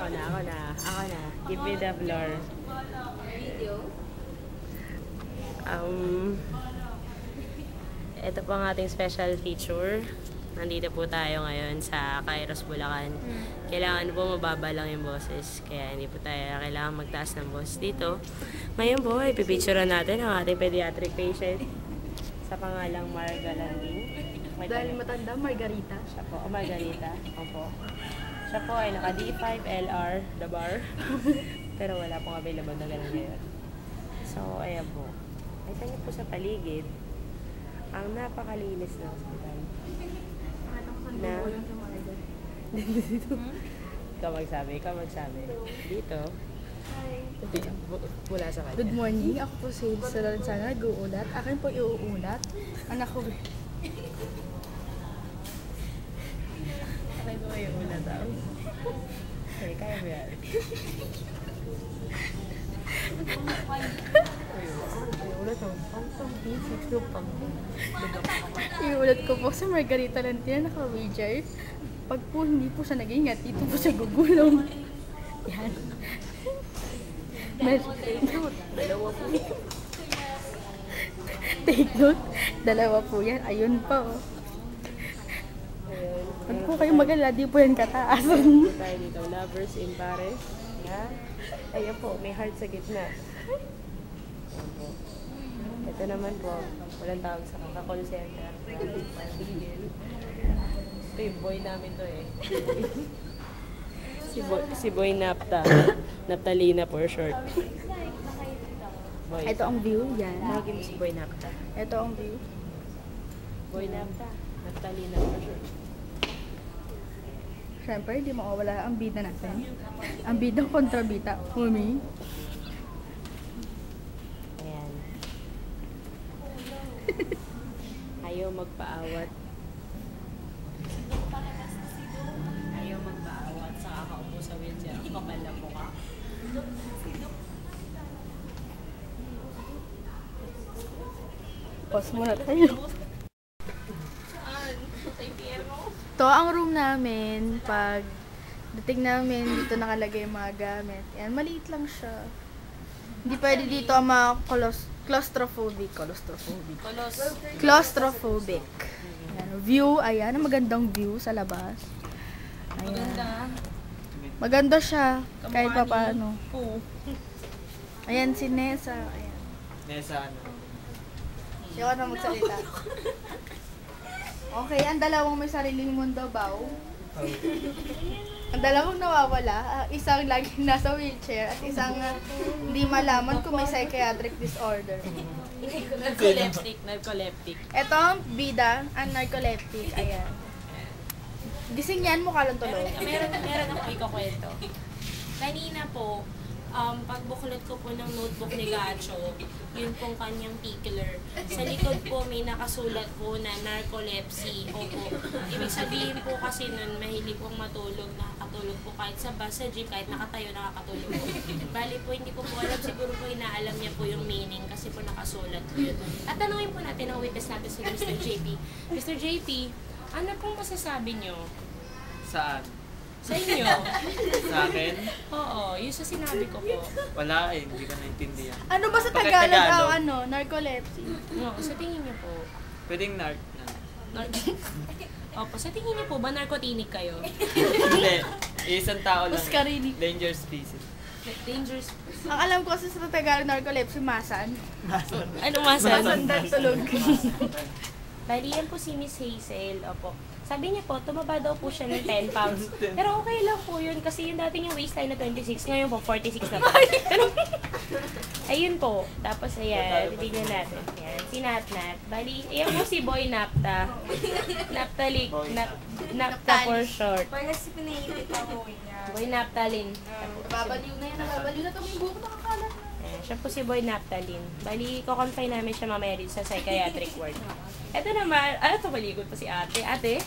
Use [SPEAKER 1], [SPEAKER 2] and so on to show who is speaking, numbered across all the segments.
[SPEAKER 1] Ako na. Give me the floor.
[SPEAKER 2] Video.
[SPEAKER 1] Ito po ang ating special feature. Nandito po tayo ngayon sa Kairos, Bulacan. Kailangan po mababa lang yung boses. Kaya hindi po tayo kailangan magtaas ng boses dito. Ngayon po, ipipicturean natin ang ating pediatric patient sa pangalang Marga Landing.
[SPEAKER 2] Dahil matanda, Margarita.
[SPEAKER 1] Siya po, Margarita. Opo. Siya po ay naka D5 LR, the bar. Pero wala pong available na ganun ngayon. So, ayan po. Kita niyo po sa paligid ang napakalinis na hospital. Na? Ikaw magsabi. Dito. Mula sa kanya.
[SPEAKER 2] Good morning. Ako po si Lorenza nag-uulat. Akin po iuulat. Anak ko.
[SPEAKER 1] Akin po iuulat daw. Okay, kaya mo yan.
[SPEAKER 2] Iuulat ko po sa Margarita Lantina naka-wheelchair. Pag po hindi po siya nag-ingat, dito po siya gugulong. Yan.
[SPEAKER 1] Dalawa po.
[SPEAKER 2] Take note. Dalawa po yan. Ayun pa oh. Pag po kayo mag-alala, di po yan kataas.
[SPEAKER 1] Tayo dito, lovers in Paris. Yeah. Ayan po, may heart sa gitna. Ayan po. Ito naman po, walang tawag sa kaka-call center. Ito yung boy namin to eh. si Boy Napta. Naptalina for short. Boy.
[SPEAKER 2] Ito ang view. Yan.
[SPEAKER 1] Tawagin mo si Boy Napta.
[SPEAKER 2] Ito ang view.
[SPEAKER 1] Boy Napta. Naptalina for short.
[SPEAKER 2] Siyempre, hindi mawawala ang bida natin. Ang bidang kontrabita. Mami.
[SPEAKER 1] Ayan. Ayaw magpaawat. Ayaw magpaawat sa kakaupo sa wheelchair. Ang kapal na mukha.
[SPEAKER 2] Pause muna tayo. Ito ang room namin. Pag dating namin, dito nakalagay yung mga gamit. Yan, maliit lang siya. Hindi pwede dito ang mga claustrophobic. Ayan, view, ayan, ang magandang view sa labas. Ayan. Maganda siya, kahit pa paano. Ayan, si Nessa. Ayan.
[SPEAKER 3] Nessa ano?
[SPEAKER 2] Ayaw na magsalita. Okay, ang dalawang may sariling mundo, Bao. Ang dalawang nawawala, isang laging nasa wheelchair at isang hindi malaman kung may psychiatric disorder.
[SPEAKER 1] Narcoleptic.
[SPEAKER 2] Ito ang bida, ang narcoleptic. Ayan. Gising yan, mukha lang tulog.
[SPEAKER 4] Meron ako ikakwento. Kanina po, pagbuklod ko po ng notebook ni Gacho, yun pong kanyang tickler. Sa likod po may nakasulat po na narcolepsy. Opo. Ibig sabihin po kasi nun, mahilig pong matulog, nakakatulog po kahit sa bus, sa jeep, kahit nakatayo, nakakatulog po. Bali po, hindi ko po alam, siguro po inaalam niya po yung meaning kasi po nakasulat po yun. At tanungin po natin ang witness natin si Mr. JP. Mr. JP, ano pong masasabi niyo?
[SPEAKER 3] Saan?
[SPEAKER 4] Sa inyo?
[SPEAKER 3] Sa akin?
[SPEAKER 4] Oo, yun sa sinabi ko po.
[SPEAKER 3] Wala eh, hindi ko naintindihan.
[SPEAKER 2] Ano ba sa
[SPEAKER 3] Bakit
[SPEAKER 2] Tagalog
[SPEAKER 3] Tagalog?
[SPEAKER 2] ang narcolepsy?
[SPEAKER 4] No, sa tingin niyo po.
[SPEAKER 3] Pwedeng narc na.
[SPEAKER 4] Opo, sa tingin niyo po ba narcotic kayo?
[SPEAKER 3] Hindi. Isang tao lang.
[SPEAKER 2] Mascarini.
[SPEAKER 3] Danger species.
[SPEAKER 4] Dangerous.
[SPEAKER 2] Ang alam ko kasi sa Tagalog narcolepsy, masan.
[SPEAKER 4] Ano masan?
[SPEAKER 2] Masandang tulog.
[SPEAKER 4] Bali, yan po si Miss Hazel. Opo. Sabi niya po, tumaba daw po siya ng 10 pounds. Pero okay lang po yun kasi yung dati yung waistline na 26, ngayon po 46 na po. Pero, ayun po. Tapos ayan, titignan natin. Ayan, si Natnat. Bali, ayan po si Boy Napta. Napta for short.
[SPEAKER 2] Parang si pinahilit ako niya.
[SPEAKER 4] Boy Naptalin.
[SPEAKER 2] Nababaliw na yan, nababaliw na kami yung buko nakakalat.
[SPEAKER 4] Ayan, siya po si Boy Naptalin. Bali, ko-confine namin siya mamaya dito sa psychiatric ward. Ito naman, ito maligod pa si ate. Ate?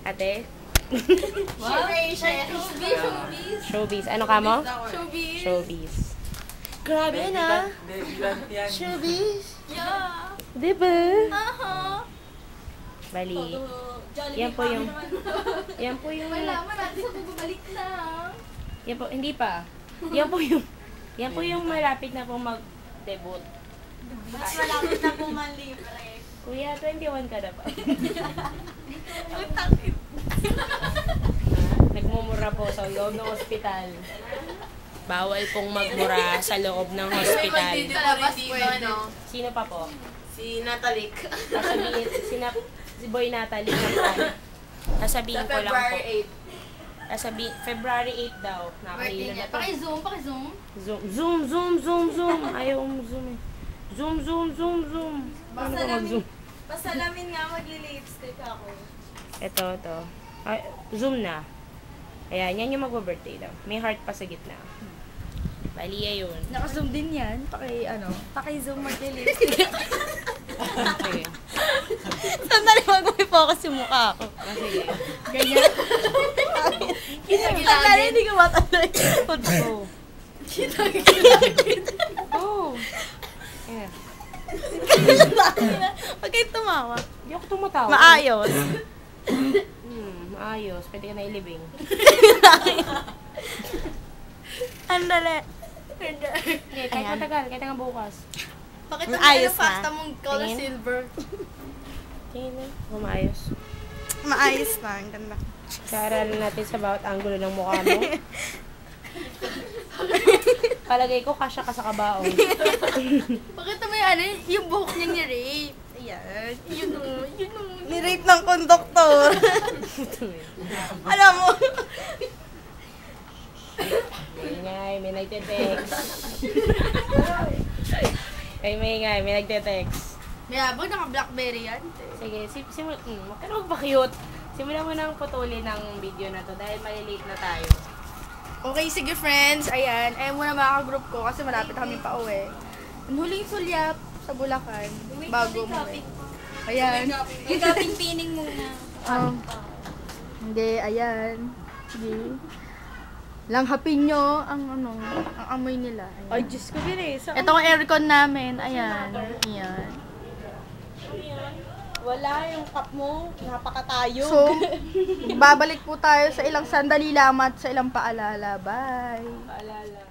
[SPEAKER 4] Ate?
[SPEAKER 2] Wow!
[SPEAKER 4] Showbiz. Ano ka mo?
[SPEAKER 2] Showbiz!
[SPEAKER 4] Showbiz. Grabe na.
[SPEAKER 3] Debutant yan.
[SPEAKER 4] Showbiz.
[SPEAKER 2] Yeah!
[SPEAKER 4] Diba?
[SPEAKER 2] Aha!
[SPEAKER 4] Bali,
[SPEAKER 1] Yan po yung... Yan po yung...
[SPEAKER 2] Malaman natin sa bumalik na.
[SPEAKER 1] Yan po, hindi pa. Yan po yung malapit na pong mag-debut.
[SPEAKER 4] Mas malapit na po man libre.
[SPEAKER 1] Kuya, 21 ka na ba? Nagmumura po sa loob ng ospital. Bawal pong magmura sa loob ng hospital. Sino pa po?
[SPEAKER 5] Si Natalik.
[SPEAKER 1] Si Boy Natalie na sasabihin ko lang po. February 8 daw. Nakahilo na to.
[SPEAKER 2] Paki-zoom.
[SPEAKER 1] Zoom. Ayaw zoom eh. Zoom. Paano ko mag-zoom?
[SPEAKER 4] Pasalamin nga magli-lipstick ako.
[SPEAKER 1] Ito. Ay, zoom na. Ayan, yan yung mag-birthday daw. May heart pa sa gitna. Bali, yun.
[SPEAKER 2] Naka-zoom din yan. Paki-zoom mag-lipstick.
[SPEAKER 1] Sige.
[SPEAKER 5] Sandali, mag-focus yung mukha ko.
[SPEAKER 1] Sige.
[SPEAKER 2] Ganyan.
[SPEAKER 5] Sandali, hindi ko matanda.
[SPEAKER 1] Go. Go. Yeah.
[SPEAKER 5] Huwag kayong tumawa.
[SPEAKER 1] Hindi ako tumatawa.
[SPEAKER 5] Maayos.
[SPEAKER 1] Maayos. Pwede ka na ilibing.
[SPEAKER 5] Andali.
[SPEAKER 1] Okay, kahit matagal. Kahit nga bukas.
[SPEAKER 5] Bakit
[SPEAKER 2] Ayos
[SPEAKER 5] ang
[SPEAKER 2] na.
[SPEAKER 5] pasta mong color
[SPEAKER 1] Tingin.
[SPEAKER 5] silver?
[SPEAKER 1] Tingin na. Maayos.
[SPEAKER 5] Maayos na. Ang ganda.
[SPEAKER 1] Kaaralan natin sa bawat angulo ng mukha mo. Palagay ko, kasya ka sa kabaong.
[SPEAKER 2] Bakit may yung buhok niya ni-rape? Ayan. Yun o.
[SPEAKER 5] Ni-rape ng konduktor. Alam mo.
[SPEAKER 1] Ingay, may nagte-text. May nagte-text.
[SPEAKER 2] May habang naka-blackberry yan.
[SPEAKER 1] Sige, huwag ka na magpa-cute. Simulan mo nang putulin ng video na to dahil malilate na tayo.
[SPEAKER 2] Okay, sige friends. Ayan. Ayan muna mga ka-group ko kasi malapit kami pa uwi. Ang huling sulyap sa Bulacan. Bago mo Ayan.
[SPEAKER 4] Nagkaping-pining muna.
[SPEAKER 2] Hindi, ayan. Sige. Langhapin nyo ang amoy nila. Ayan.
[SPEAKER 5] Ay, Diyos ko, Teresa.
[SPEAKER 2] Ito ang aircon namin. Ayan. Ayan.
[SPEAKER 5] Wala yung cup mo. Napakatayo.
[SPEAKER 2] So, babalik po tayo sa ilang sandali lamang at sa ilang paalala. Bye!
[SPEAKER 1] Paalala.